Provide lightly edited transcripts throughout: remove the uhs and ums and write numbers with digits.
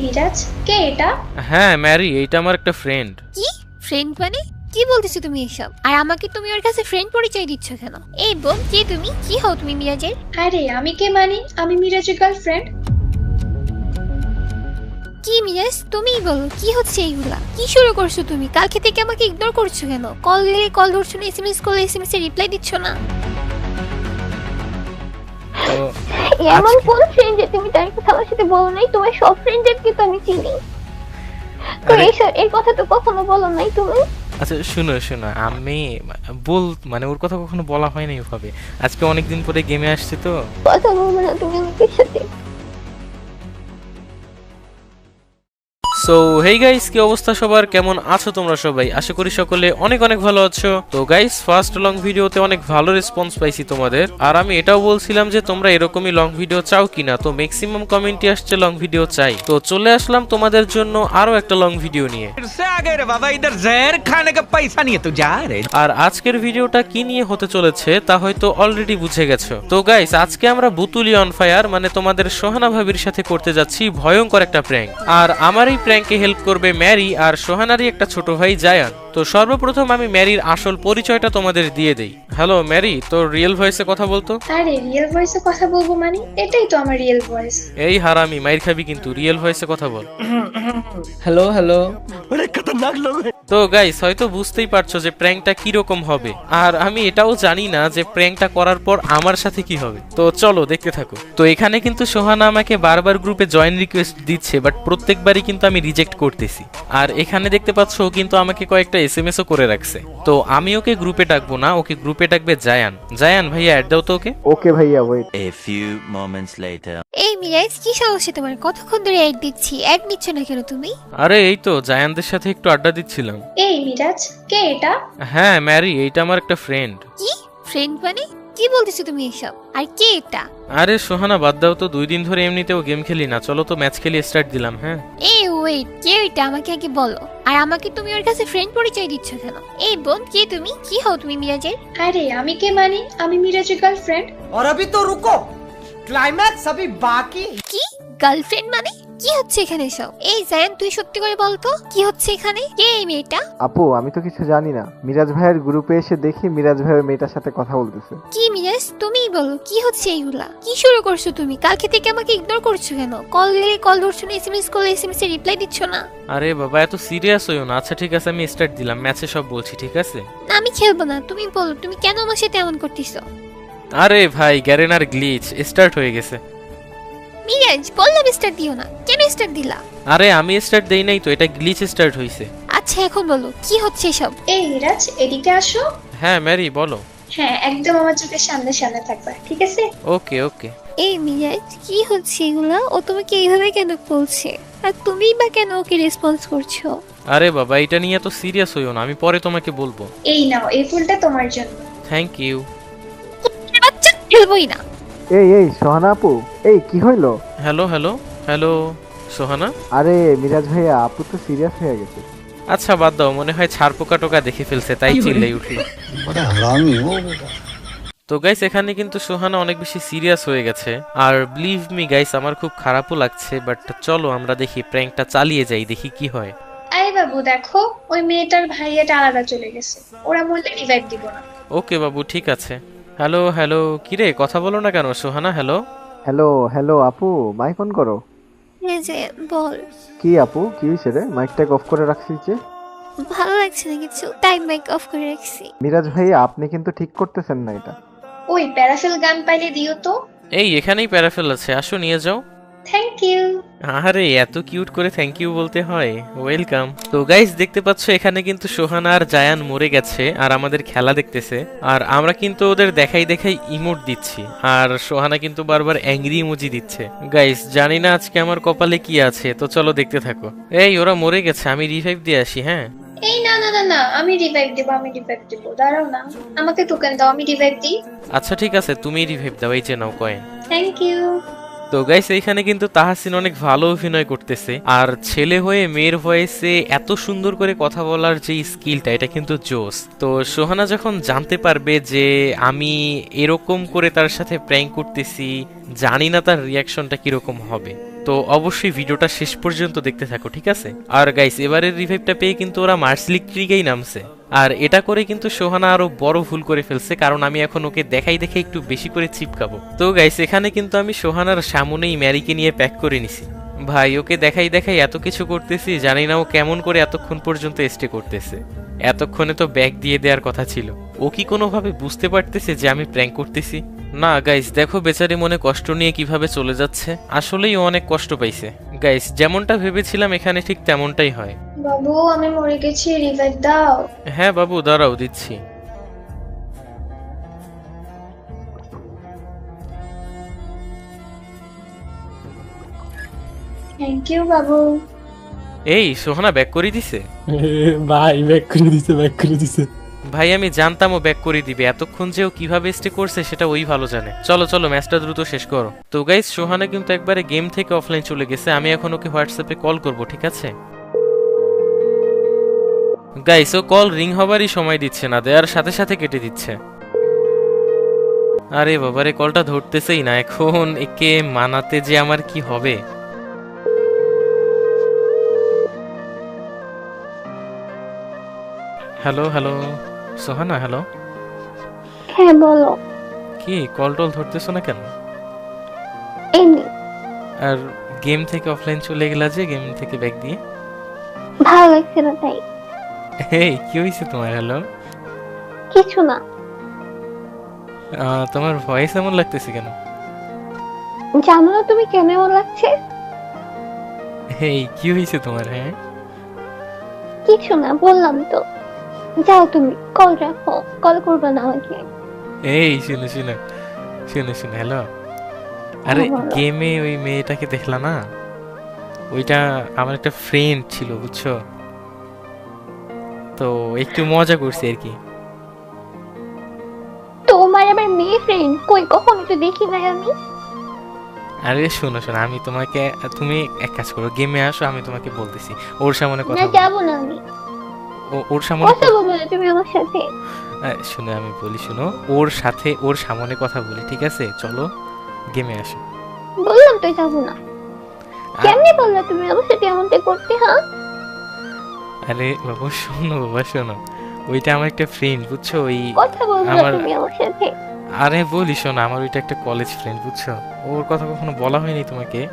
মিরাজ, কে এটা? হ্যাঁ ম্যারি, এইটা আমার একটা ফ্রেন্ড। কি ফ্রেন্ড মানে? কি বলতেছো তুমি এসব? আর আমাকে তুমি ওর কাছে ফ্রেন্ড পরিচয় দিচ্ছ কেন? এই বোন, কে তুমি? কি হও তুমি মিরাজের? আরে আমি কে মানি? আমি মিরাজের গার্লফ্রেন্ড। কি মিরাজ, তুমিই বলো কি হচ্ছে এইগুলা? কি শুরু করছো তুমি? কালকে থেকে আমাকে ইগনোর করছো কেন? কল দিলে কল ধরছো না, এসএমএস করলে এসএমএস এর রিপ্লাই দিচ্ছ না। তো এমন কোন ফ্রেন্ড যে তুমি তার কথা আমার সাথে বলো নাই? তোমার সব ফ্রেন্ডদের কি তো আমি চিনি, তো এই কথা তো কখনো বলো নাই তুমি। আচ্ছা শুনো শোনো, আমি মানে ওর কথা কখনো বলা হয়নি ওভাবে। আজকে অনেকদিন পরে গেমে আসছে তো। কথা বলবো না তুমি আমাকে সাথে। সো হেই গাইস, কি অবস্থা সবার? কেমন আছো তোমরা সবাই? আশা করি সকলে অনেক অনেক ভালো আছো। তো গাইস, ফার্স্ট লং ভিডিওতে অনেক ভালো রেসপন্স পাইছি তোমাদের, আর আমি এটাও বলছিলাম যে তোমরা এরকমই লং ভিডিও চাও কিনা। তো ম্যাক্সিমাম কমেন্টই আসছে লং ভিডিও চাই। তো চলে আসলাম তোমাদের জন্য আরো একটা লং ভিডিও নিয়ে। আর আজকের ভিডিওটা কি নিয়ে হতে চলেছে তা হয়তো অলরেডি বুঝে গেছো। তো গাইস, আজকে আমরা বুতুলি অন ফায়ার মানে তোমাদের সোহানা ভাবির সাথে করতে যাচ্ছি ভয়ঙ্কর একটা প্র্যাঙ্ক। আর আমার এই প্র্যাঙ্কে হেল্প করবে ম্যারি আর সোহানারই একটা ছোট ভাই জায়ান। তো সর্বপ্রথম আমি ম্যারির আসল পরিচয়টা তোমাদের দিয়ে দেই। হ্যালো ম্যারি, তোর রিয়েল ভয়েসে কথা বলতো। আরে রিয়েল ভয়েসে কথা বলবো মানে? এটাই তো আমার রিয়েল ভয়েস। এই হারামি, মাইর খাবি কিন্তু, রিয়েল ভয়েসে কথা বল। Hello hello. তো গাইস, হয়তো বুঝতেই পারছো যে প্র্যাঙ্কটা কি রকম হবে, আর আমি এটাও জানি না যে প্র্যাঙ্কটা করার পর আমার সাথে কি হবে। তো চলো দেখতে থাকো। তো এখানে কিন্তু সোহানা আমাকে বারবার গ্রুপে জয়েন রিকোয়েস্ট দিচ্ছে, বাট প্রত্যেকবারই কিন্তু আমি রিজেক্ট করতেছি। আর এখানে দেখতে পাচ্ছ ও কিন্তু আমাকে কয়েকটা এসএমএসও করে রাখছে। তো আমি ওকে গ্রুপে ডাকবো না, ওকে গ্রুপে ডাকবে জায়ান। জায়ান ভাইয়া অ্যাড দাও তো ওকে। ওকে ভাইয়া, wait. A few moments later. এই মিরাজ, কি সমস্যা তোমার? কতক্ষণ ধরে অ্যাড দিচ্ছি, অ্যাড নিচ্ছ না কেন তুমি? আরে এই তো জায়ানদের সাথে একটু আড্ডা দিচ্ছিলাম। এই মিরাজ, কে এটা? হ্যাঁ ম্যারি, এইটা আমার একটা ফ্রেন্ড। কি ফ্রেন্ড মানে? কি বলতেছো তুমি এসব? আর কে এটা? আরে সোহানা বাদ দাও তো, 2 দিন ধরে এমনিতেও গেম খেলি না, চলো তো ম্যাচ খেলি স্টার্ট দিলাম। হ্যাঁ এই ওয়েট, কে এটা আমাকে আগে বলো। আর আমাকে তুমি ওর কাছে ফ্রেন্ড পরিচয় দিচ্ছ কেন? এই বোন, কে তুমি? কি হও তুমি মিরাজের? আরে আমি কে মানি? আমি মিরাজের গার্লফ্রেন্ড। और अभी तो रुको, क्लाइमैक्स अभी बाकी। কি গার্লফ্রেন্ড মানে? কি হচ্ছে এখানে সব? এই জায়ান, তুই সত্যি করে বল তো কি হচ্ছে এখানে? কে এই মেয়েটা? আপু, আমি তো কিছু জানি না। মিরাজ ভাইয়ের গ্রুপে এসে দেখি মিরাজ ভাইয়ের মেয়েটার সাথে কথা বলতেছে। কি মিরাজ, তুমিই বলো কি হচ্ছে এইগুলা? কি শুরু করছো তুমি? কালকে থেকে আমাকে ইগনোর করছো কেন? কল দিলে কল ধরছো না, এসএমএস করলে এসএমএস এর রিপ্লাই দিচ্ছ না। আরে বাবা, এত সিরিয়াস হইও না। আচ্ছা ঠিক আছে, আমি স্টার্ট দিলাম, ম্যাচে সব বলছি, ঠিক আছে? না, আমি খেলবো না। তুমি বলো, তুমি কেন আমার সাথে এমন করতেছো? আরে ভাই, গ্যারেনার গ্লিচ স্টার্ট হয়ে গেছে। মিরাজ, বললাম স্টার্ট দিও না, কেন স্টার্ট দিলা? আরে আমি স্টার্ট দেই নাই তো, এটা গ্লিচ স্টার্ট হইছে। আচ্ছা এখন বলো কি হচ্ছে এসব? এই মিরাজ, এদিকে আসো। হ্যাঁ ম্যারি বলো। হ্যাঁ, একদম আমার চোখের সামনে সামনে থাকবা, ঠিক আছে? ওকে ওকে। এই মিরাজ, কি হচ্ছে এগুলা? ও তোমাকে এইভাবে কেন বলছে? আর তুমিই বা কেন ওকে রেসপন্স করছো? আরে বাবা, এটা নিয়ে এত সিরিয়াস হইও না, আমি পরে তোমাকে বলবো। এই নাও, এই ফুলটা তোমার জন্য। Thank you. বাচ্চা খেলবোই না। এই এই সোহানা আপু, এই কি হইলো? Hello hello hello Sohana. আরে মিরাজ ভাইয়া, আপু তো সিরিয়াস হয়ে গেছে। আচ্ছা বাদ দাও, মনে হয় ছাড় পোকা টোকা দেখে ফেলছে তাই চিল্লাই উঠলো। তো গাইস, এখানে কিন্তু সোহানা অনেক বেশি সিরিয়াস হয়ে গেছে, আর বিলিভ মি গাইস, আমার খুব খারাপও লাগছে। বাট চলো আমরা দেখি, প্র্যাঙ্কটা চালিয়ে যাই, দেখি কি হয়। আরে বাবু দেখো, ওই মেয়েটার ভাইয়াটা আলাদা চলে গেছে। ওরা বললে রিভাইভ দিব না। ওকে বাবু, ঠিক আছে। হ্যালো হ্যালো, কিরে কথা বলো না কেন সোহানা? হ্যালো। হ্যালো হ্যালো আপু, মাইক অন করো। এই যে বল। কি আপু, কি হয়েছে রে? মাইকটা অফ করে রাখছিস যে? ভালো লাগছে না কিছু, তাই মাইক অফ করে রাখছি। মিরাজ ভাইয়া, আপনি কিন্তু ঠিক করতেছেন না এটা। ওই প্যারাফিল গান পাইলে দিও তো। এই এখানেই প্যারাফেল আছে, আসো নিয়ে যাও। Thank you. আরে এত কিউট করে থ্যাংক ইউ বলতে হয়? ওয়েলকাম। তো গাইস, দেখতে পাচ্ছ এখানে কিন্তু সোহানা আর জায়ান মরে গেছে আর আমাদের খেলা দেখতেছে, আর আমরা কিন্তু ওদের দেখাই দেখাই ইমোট দিচ্ছি, আর সোহানা কিন্তু বারবার অ্যাংরি ইমোজি দিচ্ছে। গাইস, জানি না আজকে আমার কপালে কি আছে, তো চলো দেখতে থাকো। এই ওরা মরে গেছে, আমি রিভাইভ দিয়ে আসি। হ্যাঁ এই না না না না, আমি রিভাইভ দিব, আমি রিভাইভ দিব। দাঁড়াও না, আমাকে টোকেন দাও, আমি রিভাইভ দিই। আচ্ছা ঠিক আছে, তুমি রিভাইভ দাও, এই যে নাও কয়েন। Thank you. তো গাইস, এইখানে কিন্তু তাহসিন অনেক ভালো অভিনয় করতেছে, আর ছেলে হয়ে মেয়ের ভয়েসে এত সুন্দর করে কথা বলার যে স্কিলটা, এটা কিন্তু জোস। তো সোহানা যখন জানতে পারবে যে আমি এরকম করে তার সাথে প্র্যাঙ্ক করতেছি, জানি না তার রিয়াকশনটা কিরকম হবে। তো অবশ্যই ভিডিওটা শেষ পর্যন্ত দেখতে থাকো, ঠিক আছে? আর গাইস, এবারের রিভাইভটা পেয়ে কিন্তু ওরা মার্সলিক ট্রিগেই নামছে। আর এটা করে কিন্তু সোহানা আরো বড় ভুল করে ফেলছে, কারণ আমি এখন ওকে দেখাই দেখে একটু বেশি করে চিপকাবো। তো গাইস, এখানে কিন্তু আমি সোহানার সামনেই ম্যারিকে নিয়ে প্যাক করে নিছি। ভাই, ওকে দেখাই দেখাই এত কিছু করতেছি, জানি না ও কেমন করে এতক্ষণ পর্যন্ত স্টে করতেছে। এতক্ষণে তো ব্যাগ দিয়ে দেওয়ার কথা ছিল। ও কি কোনোভাবে বুঝতে পারতেছে যে আমি প্র্যাঙ্ক করতেছি? না গাইস, দেখো বেচারি মনে কষ্ট নিয়ে কিভাবে চলে যাচ্ছে। আসলেই ও অনেক কষ্ট পাইছে। গাইস, যেমনটা ভেবেছিলাম এখানে ঠিক তেমনটাই হয়। বাবু আমি মরে গেছি, রিভাইভ দাও। হ্যাঁ বাবু, দাঁড়াও, দিচ্ছি। থ্যাংক ইউ বাবু। এই সোহানা ব্যাক করে দিছে। ভাই ব্যাক করে দিছে। ভাই, আমি জানতাম ও ব্যাক করে দিবে। এতক্ষণ যে ও কিভাবে স্টে করছে সেটা ওই ভালো জানে। চলো চলো, ম্যাচটা দ্রুত শেষ করো। তো গাইস, সোহানা কিন্তু একবারে গেম থেকে অফলাইন চলে গেছে। আমি এখন ওকে হোয়াটসঅ্যাপে কল করব, ঠিক আছে? গাইস, ও কল রিং হবারই সময় দিচ্ছে না, দেয়ার সাথে সাথে কেটে দিচ্ছে। আরে বাবারে, কলটা ধরতেছেই না। এখন একে মানাতে যে আমার কি হবে। Hello hello, Sohana, hello. হ্যাঁ বলো। কি কল টল ধরতেছো না কেন? এমনি আর গেম থেকে অফলাইন চলে গেলা যে, গেম থেকে ব্যাক দিয়ে? ভালো লাগছে না তাই। এই কি হয়েছে তোমার? হ্যালো। কিছু না। তোমার ভয়েস এমন লাগতেছে কেন? জানো না তুমি কেন এমন লাগছে? এই কি হয়েছে তোমার? হ্যাঁ কিছু না, বললাম তো। যাও তুমি, কল রাখো, কল করবে না আমাকে। এই শুনো শুনো শুনো শুনো, হ্যালো। আরে বলো। গেমে ওই মেয়েটাকে দেখলা না? ওইটা আমার একটা ফ্রেন্ড ছিল, বুঝছো? তো একটু মজা করছি আর কি। তোমার আবার মেয়ে ফ্রেন্ড? কই, কখনো তো দেখি নাই আমি। আরে শোনো শোনো, আমি তোমাকে, তুমি এক কাজ করো, গেমে আসো, আমি তোমাকে বলতেছি। ওর সামনে কথা না, বলো। যাবো না আমি। ওর সামনে কথা বলবো না তুমি আমার সাথে। শুনো, আমি বলি, শুনো, ওর সাথে ওর সামনে কথা বলি, ঠিক আছে? চলো গেমে আসো। বললাম তো যাবো না। কেমনে বললা তুমি আমার সাথে এমনটা করতে? হ্যাঁ, আরে বাবা শোনো, বাবা শোনো, ওইটা আমার একটা ফ্রেন্ড, বুঝছো? ওই কথা বলবো না আমার- তুমি আমার সাথে। আরে বলি শোনো, আমার ওইটা একটা কলেজ ফ্রেন্ড, বুঝছো? ওর কথা কখনো বলা হয়নি তোমাকে।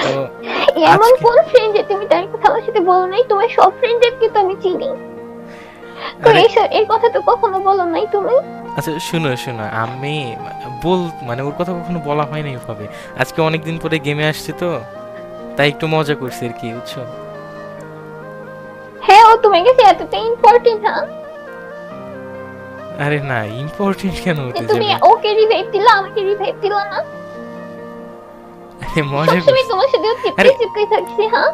তো এমন আজকে- কোন ফ্রেন্ড যে তুমি তার কথা আমার সাথে বলো নাই? তোমার সব ফ্রেন্ডদেরকে তো আমি চিনি। তো আরে- এই কথা তো কখনো বলো নাই তুমি। আচ্ছা শুনো শোনো, আমি মানে ওর কথা কখনো বলা হয়নি ওইভাবে। আজকে অনেকদিন পরে গেমে আসছে তো, তাই একটু মজা করছি আর কি, বুঝছো? হ্যাঁ, ও তোমার কাছে এতটা ইম্পর্টেন্ট? হ্যাঁ, আরে না, ইম্পর্টেন্ট কেন যে হতে তুমি যাবে? ওকে রিভাইভ দিলা, আমাকে রিভাইভ দিলা না? আরে মজা সবসময় করছি। তোমার সাথে আরে- চিপকে থাকছে। হ্যাঁ,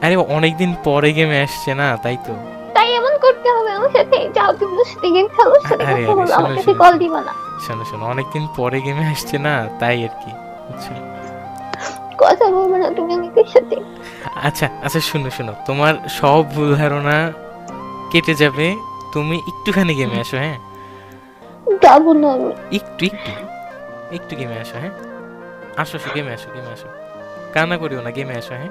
আরে অনেকদিন পরে গেমে আসছে না, তাই তো। তাই এমন করতে হবে আমার সাথে? যাও তুমি ওর সাথে গেম খেলো, ওর সাথে আরে, কথা বলো, আমার শোনো, কাছে শোনো। কল দিবা না। শোনো শোনো, অনেকদিন পরে গেমে আসছে না, তাই আর কি, বুঝছো? কথা বলবে না তুমি আমার সাথে। আচ্ছা আচ্ছা, শুনো শোনো, তোমার সব ভুল ধারণা কেটে যাবে। তুমি একটুখানি গেমে আসো, হ্যাঁ? যাবো না আমি। একটু একটু একটু গেমে আসো, হ্যাঁ? আসো আসো, গেমে আসো, গেমে আসো, কান্না করিও না, গেমে আসো, হ্যাঁ?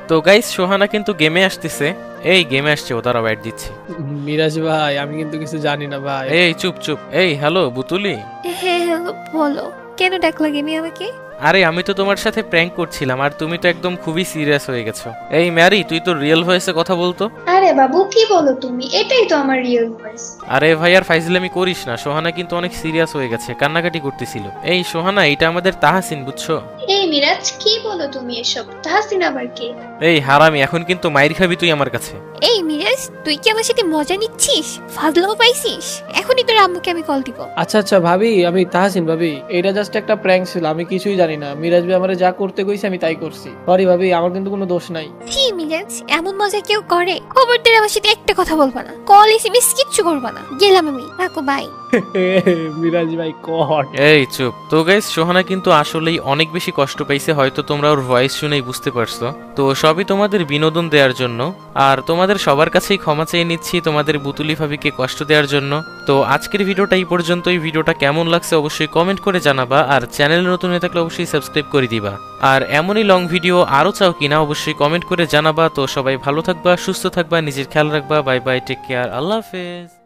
তো গাইস, সোহানা কিন্তু গেমে আসতেছে। এই গেমে আসছে, ও দ্বারা ওয়েট দিচ্ছি। মিরাজ ভাই, আমি কিন্তু কিছু জানি না ভাই। এই চুপ চুপ। এই হ্যালো বুতুলি। হ্যাঁ হ্যালো, বলো। কেন ডাকলা গেমে আমাকে? আরে আমি তো তোমার সাথে প্র্যাঙ্ক করছিলাম, আর তুমি তো একদম খুবই সিরিয়াস হয়ে গেছো। এই ম্যারি, তুই তো রিয়েল ভয়েসে কথা বলতো। আরে বাবু কি বলো তুমি? এটাই তো আমার রিয়েল ভয়েস। আরে ভাই, আর ফাইজলামি করিস না। সোহানা কিন্তু অনেক সিরিয়াস হয়ে গেছে, কান্নাকাটি করতেছিল। এই সোহানা, এটা আমাদের তাহাসিন, বুঝছো? এই মিরাজ, কি বলো তুমি এসব? তাহসিন আবার কে? এই হারামি, এখন কিন্তু মাইর খাবি তুই আমার কাছে। এই মিরাজ, তুই কি আমার সাথে মজা নিচ্ছিস? ফাজলামো পাইছিস? এখনই তোর আম্মুকে আমি কল দিব। আচ্ছা আচ্ছা ভাবি, আমি তাহসিন ভাবি। এটা জাস্ট একটা প্র্যাঙ্ক ছিল, আমি কিছুই জানি না। মিরাজ ভাই আমারে যা করতে কইছে আমি তাই করছি। সরি ভাবি, আমার কিন্তু কোনো দোষ নাই। ছি মিরাজ, এমন মজা কেউ করে? খবর খবরদার আমার সাথে একটা কথা বলবা না, কল এসএমএস কিচ্ছু করবা না। গেলাম আমি, রাখো, বাই। মিরাজ ভাই কট। এই চুপ। তো গাইস সোহানা কিন্তু আসলেই অনেক বেশি কষ্ট পাইছে, হয়তো তোমরা ওর ভয়েস শুনেই বুঝতে পারছো। তো সবই তোমাদের বিনোদন দেওয়ার জন্য, আর তোমাদের সবার কাছেই ক্ষমা চেয়ে নিচ্ছি তোমাদের বুতুলি ভাবিকে কষ্ট দেওয়ার জন্য। তো আজকের ভিডিওটা এই পর্যন্তই। ভিডিওটা কেমন লাগছে অবশ্যই কমেন্ট করে জানাবা, আর চ্যানেলে নতুন হয়ে থাকলে অবশ্যই সাবস্ক্রাইব করে দিবা। আর এমনই লং ভিডিও আরও চাও কিনা অবশ্যই কমেন্ট করে জানাবা। তো সবাই ভালো থাকবা, সুস্থ থাকবা, নিজের খেয়াল রাখবা। বাই বাই, টেক কেয়ার, আল্লাহ হাফেজ।